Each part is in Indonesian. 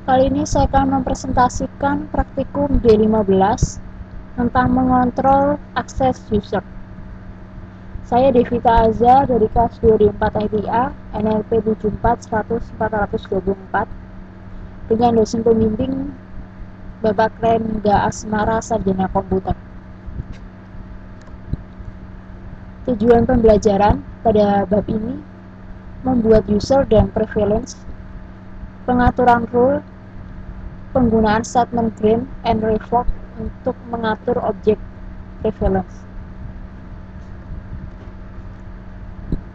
Kali ini saya akan mempresentasikan praktikum D15 tentang mengontrol akses user. Saya Devita Aza dari kelas 24 ITA NLP 74-100-424 dengan dosen pembimbing Bapak Rengga Asmara Sarjana Komputer. Tujuan pembelajaran pada bab ini membuat user dan prevalence, pengaturan rule, penggunaan statement grant and revoke untuk mengatur objek prevalence.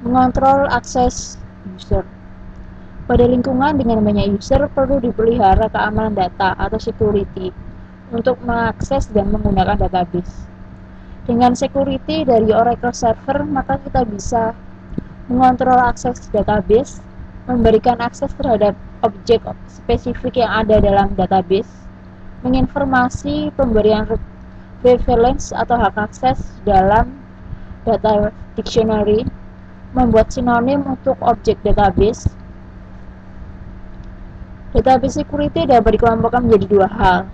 Mengontrol akses user. Pada lingkungan dengan banyak user perlu dipelihara keamanan data atau security untuk mengakses dan menggunakan database. Dengan security dari Oracle Server, maka kita bisa mengontrol akses database, memberikan akses terhadap objek spesifik yang ada dalam database, menginformasi pemberian prevalence atau hak akses dalam data dictionary, membuat sinonim untuk objek database. Database security dapat dikelompokkan menjadi dua hal.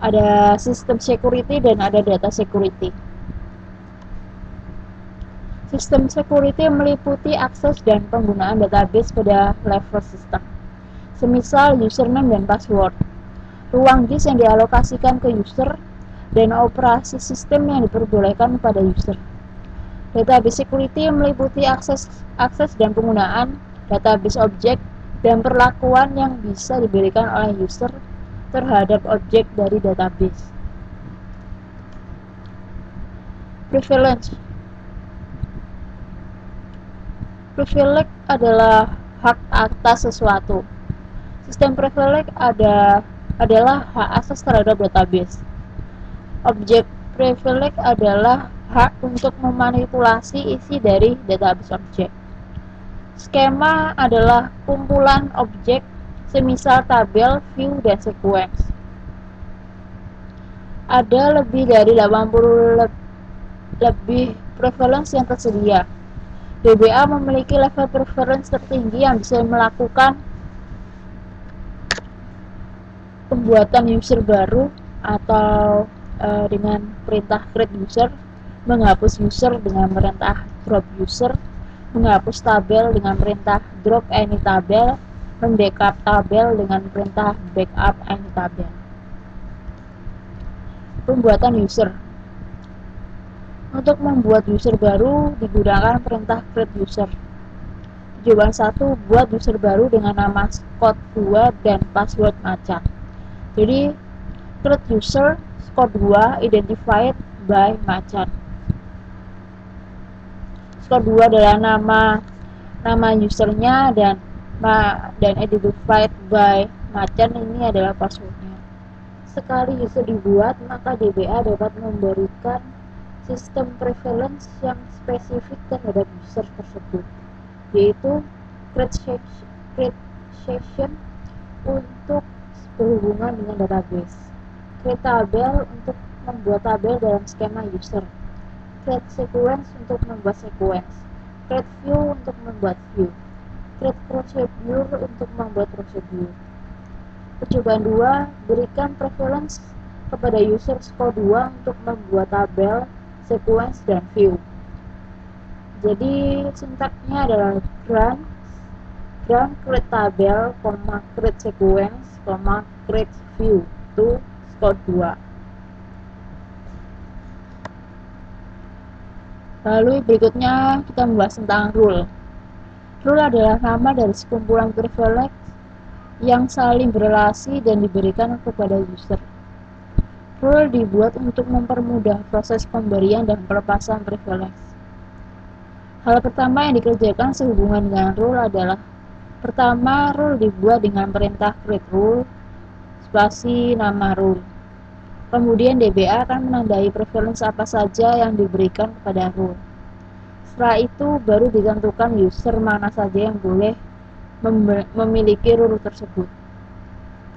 Ada sistem security dan ada data security. Sistem security meliputi akses dan penggunaan database pada level sistem, semisal username dan password, ruang disk yang dialokasikan ke user, dan operasi sistem yang diperbolehkan pada user. Database security meliputi akses dan penggunaan database objek dan perlakuan yang bisa diberikan oleh user terhadap objek dari database. Prevalence. Privilege adalah hak atas sesuatu. Sistem privilege adalah hak akses terhadap database. Objek privilege adalah hak untuk memanipulasi isi dari database objek. Skema adalah kumpulan objek semisal tabel, view, dan sequence. Ada lebih dari 80 lebih prevalence yang tersedia. DBA memiliki level preference tertinggi yang bisa melakukan pembuatan user baru atau dengan perintah create user, menghapus user dengan perintah drop user, menghapus tabel dengan perintah drop any tabel, membackup tabel dengan perintah backup any tabel. Pembuatan user. Untuk membuat user baru digunakan perintah create user. Tujuan 1, buat user baru dengan nama Scott2 dan password macan. Jadi create user Scott2 identified by macan. Scott2 adalah nama usernya dan identified by macan ini adalah passwordnya. Sekali user dibuat, maka DBA dapat memberikan sistem prevalence yang spesifik terhadap user tersebut, yaitu create session untuk berhubungan dengan database, create tabel untuk membuat tabel dalam skema user, create sequence untuk membuat sequence, create view untuk membuat view, create procedure untuk membuat procedure. Percobaan 2, berikan prevalence kepada user Score 2 untuk membuat tabel, sequence, dan view. Jadi sintaksnya adalah grant create tabel, create sequence, create view to Score 2. Lalu berikutnya kita membahas tentang rule. Rule adalah nama dari sekumpulan privilege yang saling berelasi dan diberikan kepada user. Rule dibuat untuk mempermudah proses pemberian dan pelepasan privilege. Hal pertama yang dikerjakan sehubungan dengan rule adalah: pertama, rule dibuat dengan perintah create rule spasi nama rule. Kemudian DBA akan menandai prevalence apa saja yang diberikan kepada rule. Setelah itu baru ditentukan user mana saja yang boleh memiliki rule tersebut.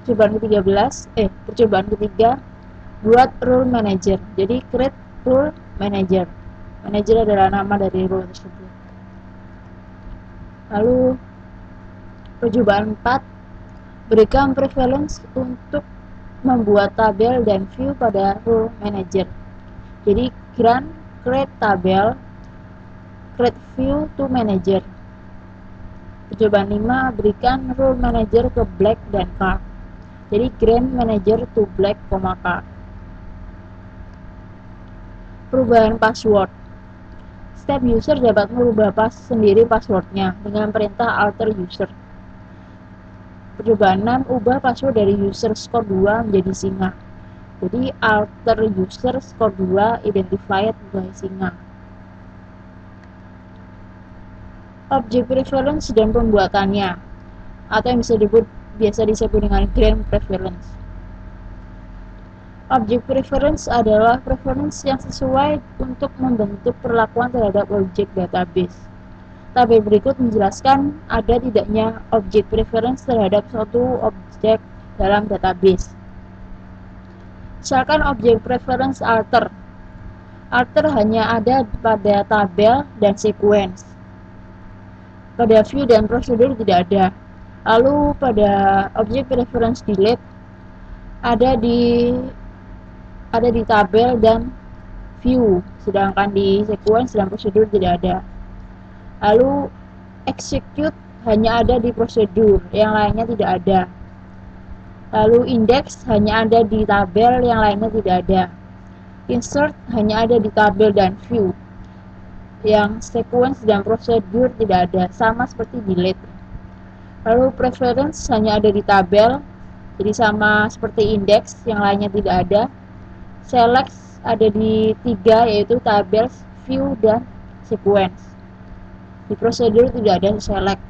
Percobaan ketiga, buat rule manager. Jadi create rule manager. Manager adalah nama dari rule tersebut. Lalu percobaan 4, Berikan prevalence untuk membuat tabel dan view pada role manager. Jadi grant create tabel, create view to manager. Percobaan 5, berikan role manager ke black dan card. Jadi grant manager to black, card. Perubahan password. Setiap user dapat merubah sendiri passwordnya dengan perintah alter user. Percobaan 6, ubah password dari user score 2 menjadi singa. Jadi alter user score 2 identified by singa. Object preference dan pembuatannya, atau yang biasa disebut dengan grant preference. Object preference adalah preference yang sesuai untuk membentuk perlakuan terhadap objek database. Tabel berikut menjelaskan ada tidaknya object preference terhadap suatu objek dalam database. Misalkan object preference alter. Alter hanya ada pada tabel dan sequence. Pada view dan prosedur tidak ada. Lalu pada object preference delete ada di tabel dan view, sedangkan di sequence dan prosedur tidak ada. Lalu execute hanya ada di prosedur, yang lainnya tidak ada. Lalu index hanya ada di tabel, yang lainnya tidak ada. Insert hanya ada di tabel dan view, yang sequence dan prosedur tidak ada, sama seperti delete. Lalu preference hanya ada di tabel, jadi sama seperti index, yang lainnya tidak ada. Select ada di 3, yaitu tabel, view, dan sequence. Di prosedur tidak ada select.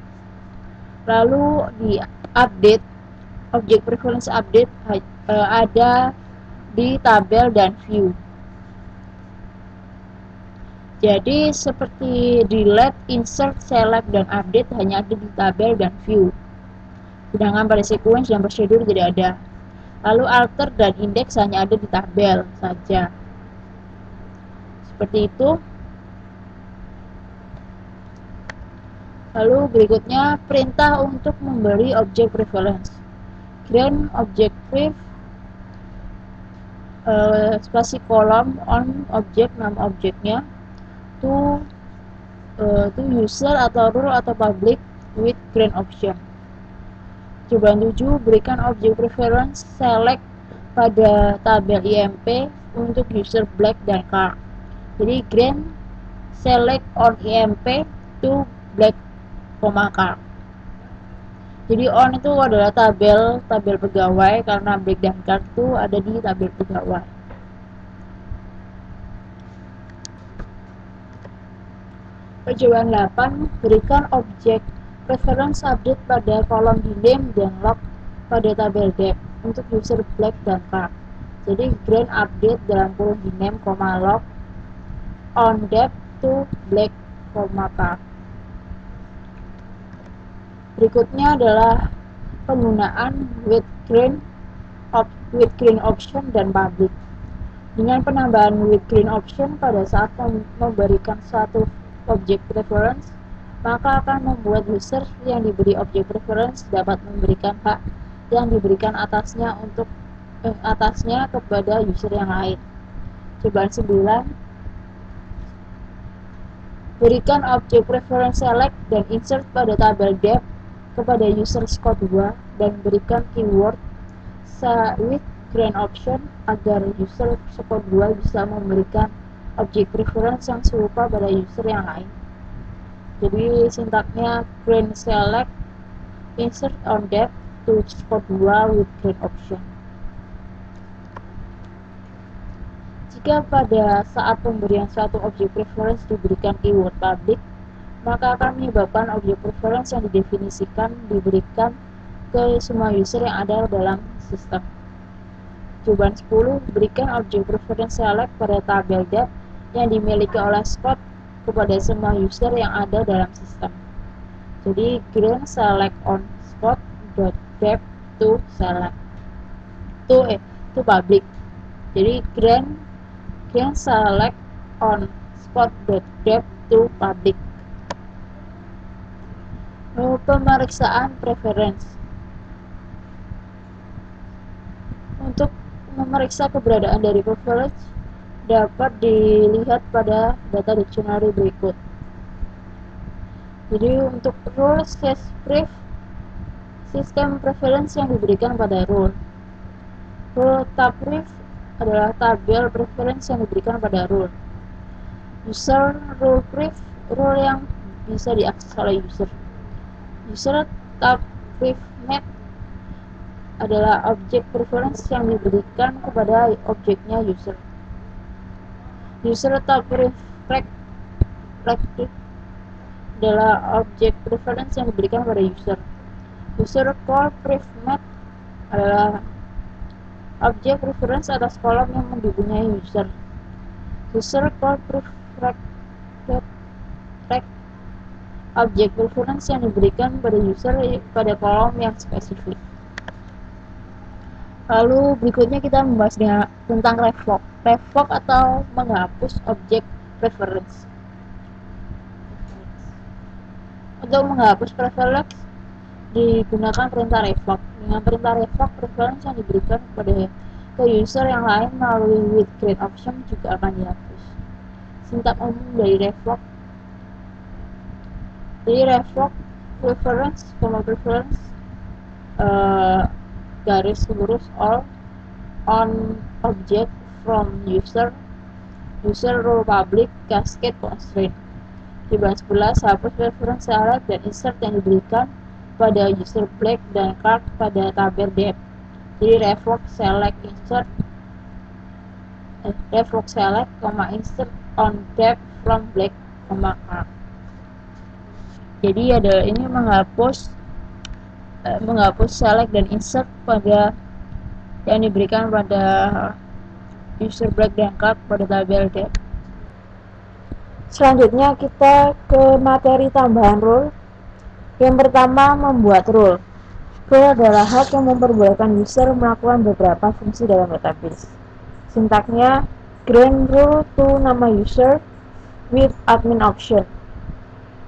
Lalu di update, object preference update ada di tabel dan view. Jadi seperti delete, insert, select, dan update hanya ada di tabel dan view, sedangkan pada sequence dan prosedur tidak ada. Lalu alter dan index hanya ada di tabel saja. Seperti itu. Lalu berikutnya perintah untuk memberi object preference. Grant object pref spasi kolom on object, nama objeknya, to user atau rule atau public with grant option. Cobaan 7, berikan object preference select pada tabel IMP untuk user black dan card. Jadi grant select on IMP to black, card. Jadi on itu adalah tabel pegawai, karena black dan card itu ada di tabel pegawai. Percobaan 8, berikan objek preference update pada kolom di name dan log pada tabel depth untuk user black dan card. Jadi grant update dalam kurung di name, log on depth to black, card. Berikutnya adalah penggunaan with green option dan public. Dengan penambahan with green option pada saat memberikan suatu object preference, maka akan membuat user yang diberi object preference dapat memberikan hak yang diberikan atasnya kepada user yang lain. Cobaan 9, berikan object preference select dan insert pada tabel depth kepada user score 2 dan berikan keyword with grant option agar user score 2 bisa memberikan object preference yang serupa pada user yang lain. Jadi sintaknya grant select insert on depth to score 2 with grant option. Jika pada saat pemberian suatu object preference diberikan keyword public, maka akan menyebabkan object preference yang didefinisikan diberikan ke semua user yang ada dalam sistem. Cobaan 10, berikan object preference select pada tabel depth yang dimiliki oleh Scott kepada semua user yang ada dalam sistem. Jadi grant select on Scott.depth to select to public. Jadi grant select on Scott.depth to public. Pemeriksaan preference. Untuk memeriksa keberadaan dari privilege dapat dilihat pada data dictionary berikut. Jadi untuk rule slash priv, sistem preference yang diberikan pada rule. Rule tab priv adalah tabel preference yang diberikan pada rule. User rule priv, rule yang bisa diakses oleh user. User tab priv map adalah objek preference yang diberikan kepada objeknya user. User tab priv rect adalah objek preference yang diberikan pada user. User core priv map adalah objek preference atas kolom yang dipunyai user. User core priv rect objek preference yang diberikan pada user pada kolom yang spesifik. Lalu berikutnya kita membahas tentang revoke. Revoke atau menghapus objek preference. Untuk menghapus preference digunakan perintah revoke. Dengan perintah revoke, preference yang diberikan kepada ke user yang lain melalui with grade option juga akan dihapus. Sintak umum dari revoke. Jadi revoke preference, garis lurus all on object from user role public cascade constraint. Di bahan 11, hapus preference select dan insert yang diberikan pada user black dan card pada tabel depth. Jadi revoke select, insert on depth from black, card. Jadi ada ini menghapus select dan insert pada yang diberikan pada user black dan card pada tabel depth. Selanjutnya kita ke materi tambahan rule. Yang pertama, membuat rule. Rule adalah hak yang memperbolehkan user melakukan beberapa fungsi dalam database. Sintaknya grant rule to nama user with admin option.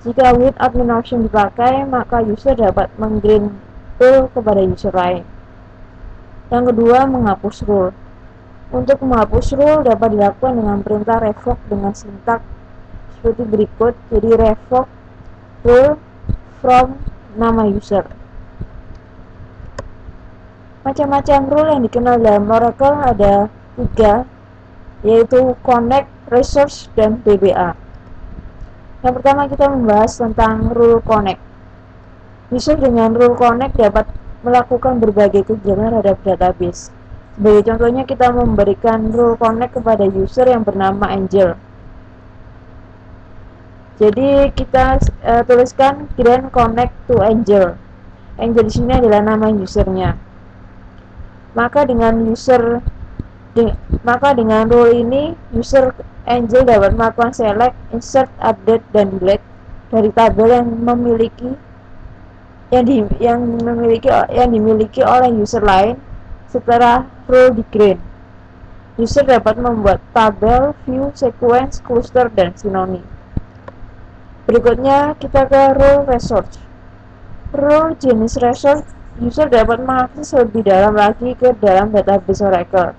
Jika with admin option dipakai, maka user dapat menggrant rule kepada user lain. Yang kedua, menghapus rule. Untuk menghapus rule dapat dilakukan dengan perintah revoke dengan sintak seperti berikut. Jadi revoke rule from nama user. Macam-macam rule yang dikenal dalam Oracle ada 3, yaitu connect, resource, dan DBA. Yang pertama kita membahas tentang rule connect. User dengan rule connect dapat melakukan berbagai kegiatan terhadap database. Sebagai contohnya, kita memberikan rule connect kepada user yang bernama Angel. Jadi kita tuliskan grant connect to Angel. Angel di sini adalah nama usernya. Maka dengan rule ini user Angel dapat melakukan select, insert, update, dan delete dari tabel yang dimiliki oleh user lain setelah rule di grant. User dapat membuat tabel, view, sequence, cluster, dan sinonim. Berikutnya kita ke rule resource. Rule jenis resource, user dapat mengakses lebih dalam lagi ke dalam database Oracle.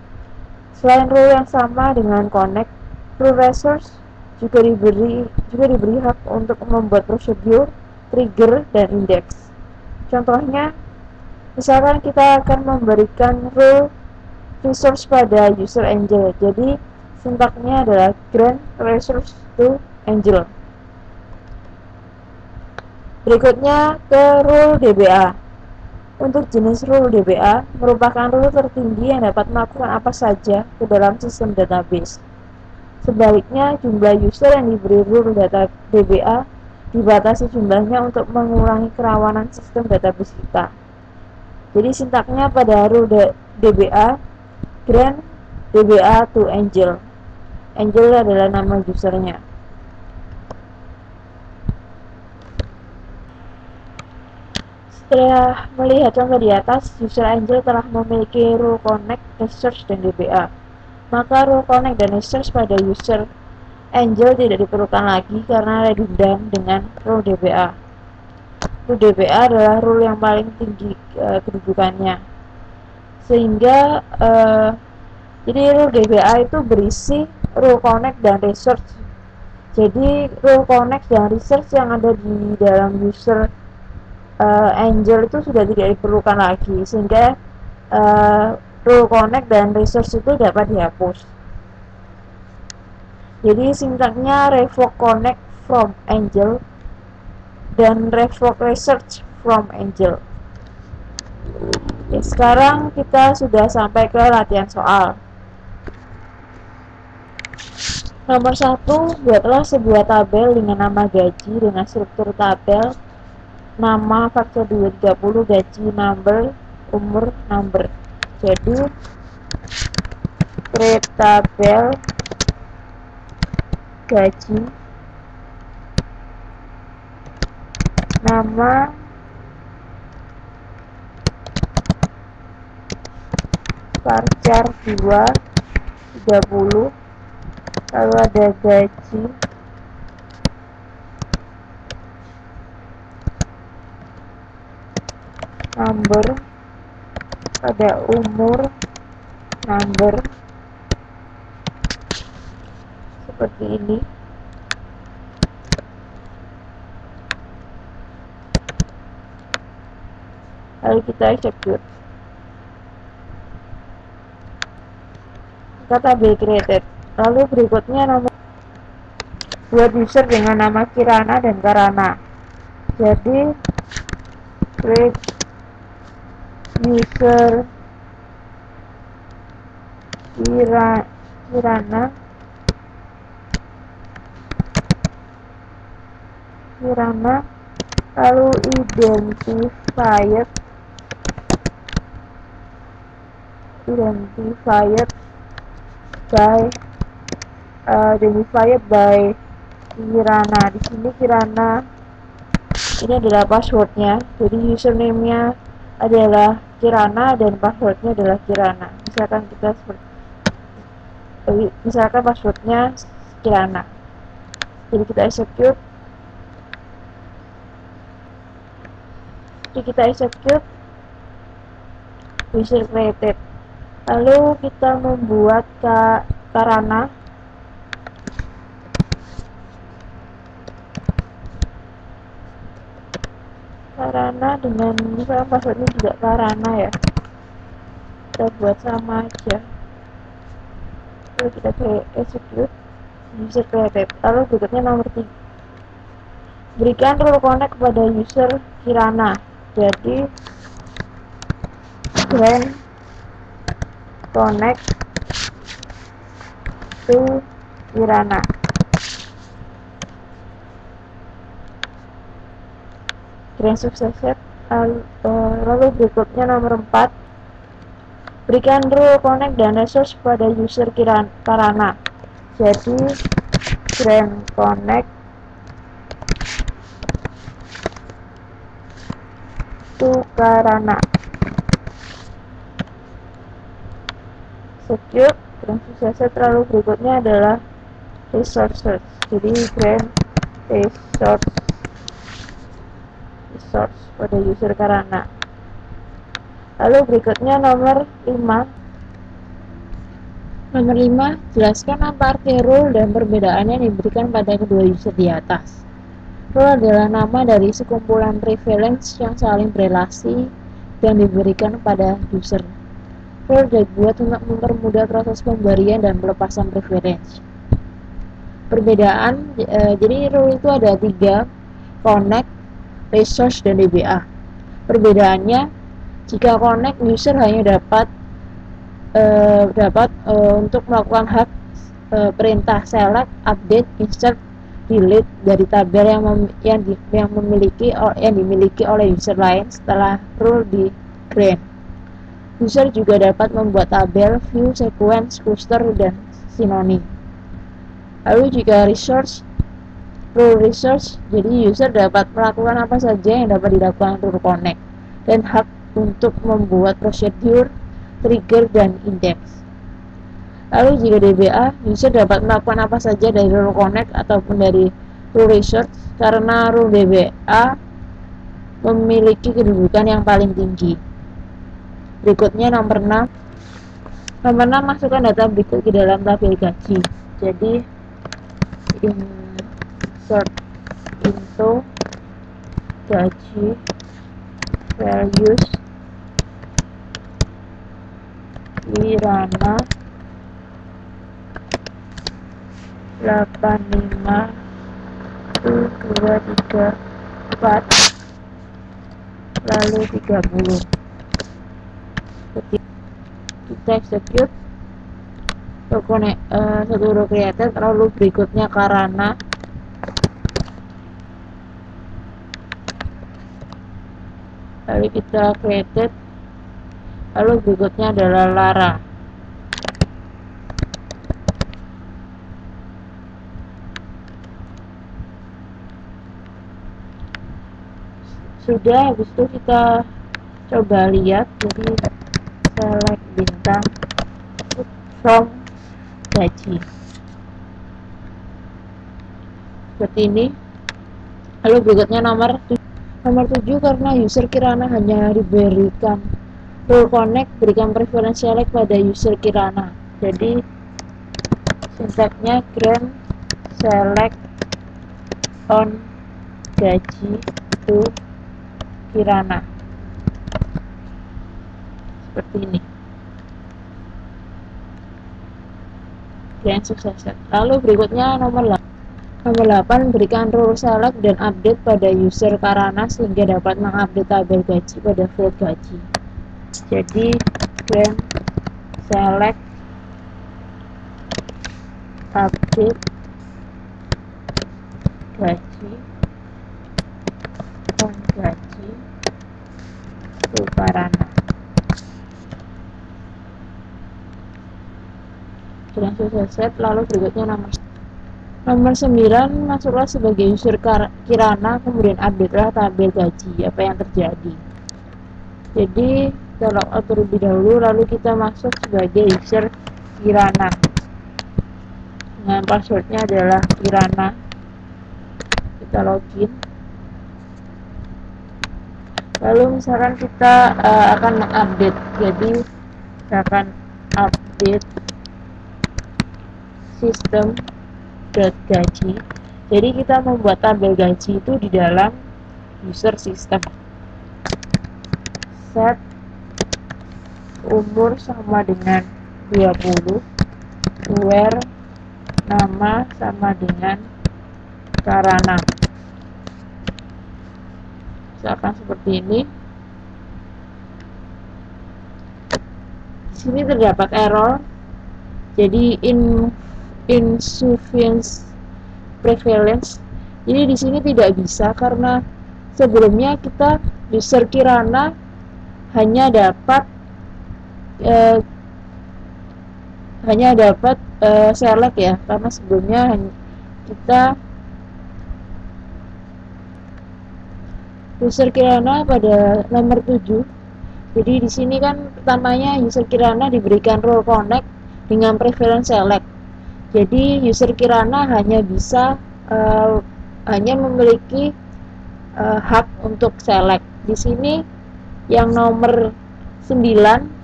Selain rule yang sama dengan connect, rule resource juga diberi hak untuk membuat prosedur, trigger, dan index. Contohnya, misalkan kita akan memberikan rule resource pada user Angel. Jadi sintaknya adalah grant resource to Angel. Berikutnya ke rule DBA. Untuk jenis rule DBA merupakan rule tertinggi yang dapat melakukan apa saja ke dalam sistem database. Sebaliknya, jumlah user yang diberi rule data DBA dibatasi jumlahnya untuk mengurangi kerawanan sistem database kita. Jadi sintaknya pada rule DBA, grant DBA to Angel. Angel adalah nama usernya. Setelah melihat contoh di atas, user Angel telah memiliki rule connect, resource, dan DBA. Maka rule connect dan resource pada user Angel tidak diperlukan lagi karena redundan dengan rule DBA. Rule DBA adalah rule yang paling tinggi kedudukannya. sehingga jadi rule DBA itu berisi rule connect dan research. Jadi rule connect dan research yang ada di dalam user Angel itu sudah tidak diperlukan lagi, sehingga rule connect dan research itu dapat dihapus. Jadi sintaknya revoke connect from Angel dan revoke research from Angel. Oke, sekarang kita sudah sampai ke latihan soal. Nomor 1, buatlah sebuah tabel dengan nama gaji dengan struktur tabel nama faktor 230 gaji number umur number. Jadi create tabel gaji nama varchar 2 30, lalu ada gaji number, ada umur number, seperti ini. Lalu kita execute. Kata tabel created. Lalu berikutnya nomor buat user dengan nama Kirana dan Karana. Jadi create user Kirana lalu identified by Kirana. Di sini Kirana ini adalah passwordnya, jadi username-nya adalah Kirana dan passwordnya adalah Kirana. Misalkan passwordnya Kirana. Jadi kita execute. User created. Lalu kita membuat Karana. Dengan misalnya passwordnya juga Karana ya. Kita buat sama aja. Lalu kita execute. User created. Lalu berikutnya nomor 3. Berikan rule connect kepada user Kirana. Jadi grant connect to Kirana. Grant successed. Lalu berikutnya nomor 4. Berikan rule connect dan resource pada user Karana. Jadi grant connect to Karana. Secure grant successed. Lalu berikutnya adalah resources. Jadi grant resource pada user Karana. Lalu berikutnya nomor 5. Jelaskan apa arti rule dan perbedaannya yang diberikan pada kedua user di atas. Rule adalah nama dari sekumpulan prevalence yang saling berelasi dan diberikan pada user. Rule dibuat untuk mempermudah proses pemberian dan pelepasan preference. Perbedaan, jadi rule itu ada 3, connect, resource, dan DBA. Perbedaannya, jika connect, user hanya dapat untuk melakukan hak perintah select, update, insert, delete dari tabel yang dimiliki oleh user lain setelah rule di grant. User juga dapat membuat tabel, view, sequence, cluster, dan sinonim. Lalu jika rule resource, jadi user dapat melakukan apa saja yang dapat dilakukan rule connect dan hak untuk membuat prosedur, trigger, dan index. Lalu jika DBA, user dapat melakukan apa saja dari rule connect ataupun dari rule resource karena rule DBA memiliki kedudukan yang paling tinggi. Berikutnya nomor 6. Nomor 6, masukkan data berikut ke dalam tabel gaji. Jadi insert into gaji values Kirana 85 1 2 3 4 lalu 30. Kita execute satu row created, lalu berikutnya Karana, lalu kita created, lalu berikutnya adalah Lara. Sudah, habis itu kita coba lihat. Jadi select bintang from gaji seperti ini. Lalu berikutnya nomor 7, karena user Kirana hanya diberikan role connect, berikan preference select pada user Kirana. Jadi sintaknya grant select on gaji to Kirana seperti ini. Grant successor. Lalu berikutnya nomor 8, berikan role select dan update pada user Karana sehingga dapat mengupdate tabel gaji pada field gaji. Jadi grant select update gaji on gaji to Karana. Sudah selesai set. Lalu berikutnya nomor 9, masuklah sebagai user Kirana, kemudian update-lah tabel gaji. Apa yang terjadi? Jadi kita logout terlebih dahulu, lalu kita masuk sebagai user Kirana dengan passwordnya adalah Kirana. Kita login. Lalu misalkan kita akan mengupdate, jadi kita akan update sistem gaji. Jadi kita membuat tabel gaji itu di dalam user system. Set umur sama dengan 20, where nama sama dengan Karana. Misalkan seperti ini. Di sini terdapat error. Jadi insufficient prevalence. Jadi di sini tidak bisa karena sebelumnya kita user Kirana hanya dapat select ya, karena sebelumnya kita user Kirana pada nomor 7. Jadi di sini kan pertamanya user Kirana diberikan role connect dengan preference select. Jadi user Kirana hanya bisa hanya memiliki hak untuk select. Di sini yang nomor 9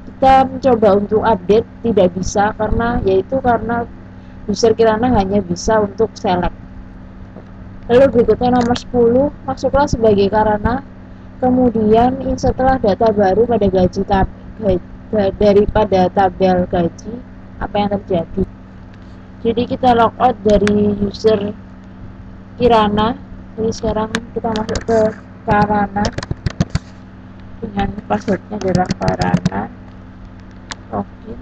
kita mencoba untuk update, tidak bisa karena user Kirana hanya bisa untuk select. Lalu berikutnya nomor 10, masuklah sebagai Karana, kemudian insertlah data baru pada gaji daripada tabel gaji. Apa yang terjadi? Jadi kita logout dari user Kirana. Jadi sekarang kita masuk ke Karana dengan passwordnya adalah Karana. Login.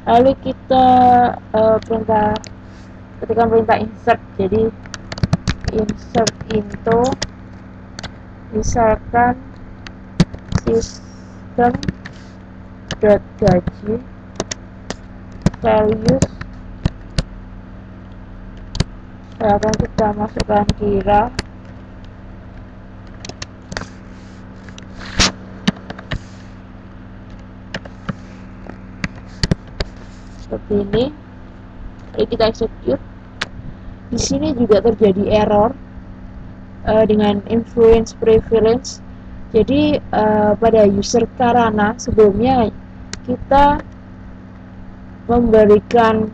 Lalu kita ketika perintah insert, jadi insert into, misalkan system gaji values, sekarang kita masukkan Kira, seperti ini. Lalu kita execute. Di sini juga terjadi error dengan influence prevalence. Jadi pada user Karana sebelumnya kita memberikan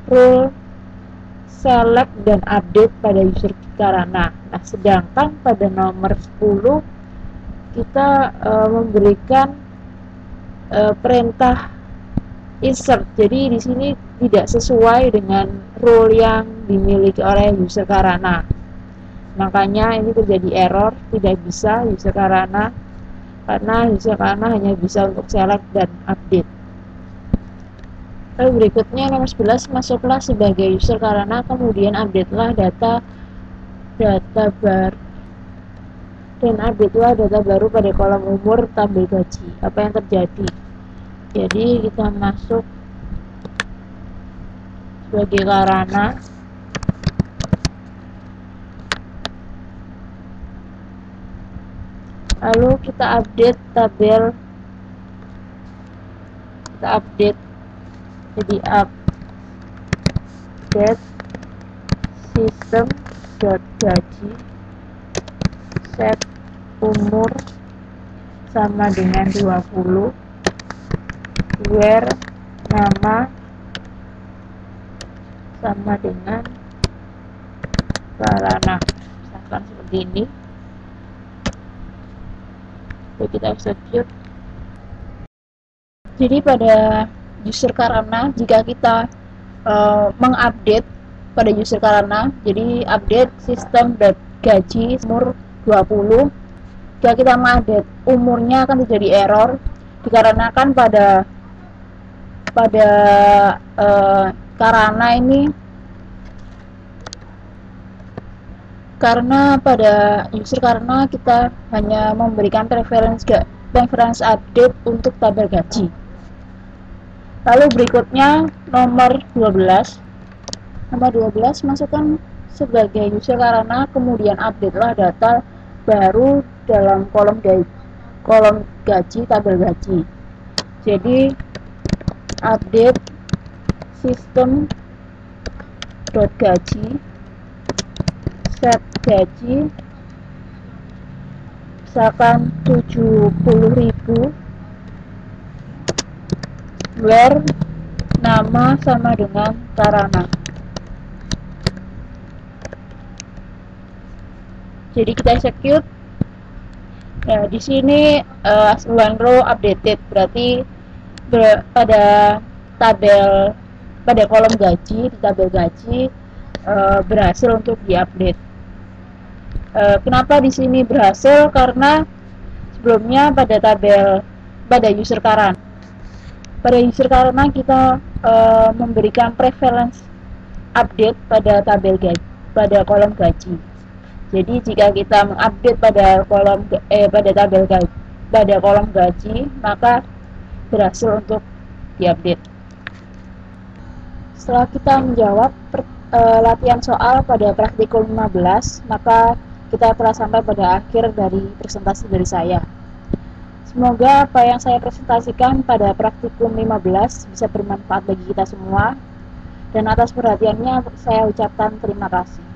rule select dan update pada user Karana. Nah, sedangkan pada nomor 10 kita memberikan perintah insert. Jadi di sini tidak sesuai dengan rule yang dimiliki oleh user Karana. Makanya ini terjadi error, tidak bisa user Karana karena user Karana hanya bisa untuk select dan update. Lalu berikutnya nomor 11, masuklah sebagai user Karana, kemudian update-lah data baru dan update-lah data baru pada kolom umur tabel gaji. Apa yang terjadi? Jadi kita masuk sebagai Karana, lalu kita update tabel, kita update jadi update sistem.gaji set umur sama dengan 20, where nama sama dengan Karana, misalkan seperti ini. Lalu kita execute. Jadi pada user Karana, jika kita mengupdate pada user Karana, jadi update sistem gaji umur 20, jika kita mengupdate umurnya akan terjadi error dikarenakan pada Karana ini, karena pada user Karana kita hanya memberikan preference update untuk tabel gaji. Lalu berikutnya nomor 12. Nomor 12, masukkan sebagai user Karana, kemudian update-lah data baru dalam kolom gaji tabel gaji. Jadi update sistem.gaji set gaji misalkan 70.000, where nama sama dengan Karana. Jadi kita execute. Nah, di sini one row updated, berarti pada kolom gaji, di tabel gaji berhasil untuk diupdate. Kenapa di sini berhasil? Karena sebelumnya pada user Karana, kita memberikan preference update pada tabel gaji, pada kolom gaji. Jadi jika kita mengupdate pada kolom gaji, maka berhasil untuk diupdate. Setelah kita menjawab latihan soal pada praktikum 15, maka kita telah sampai pada akhir dari presentasi dari saya. Semoga apa yang saya presentasikan pada praktikum 15 bisa bermanfaat bagi kita semua, dan atas perhatiannya saya ucapkan terima kasih.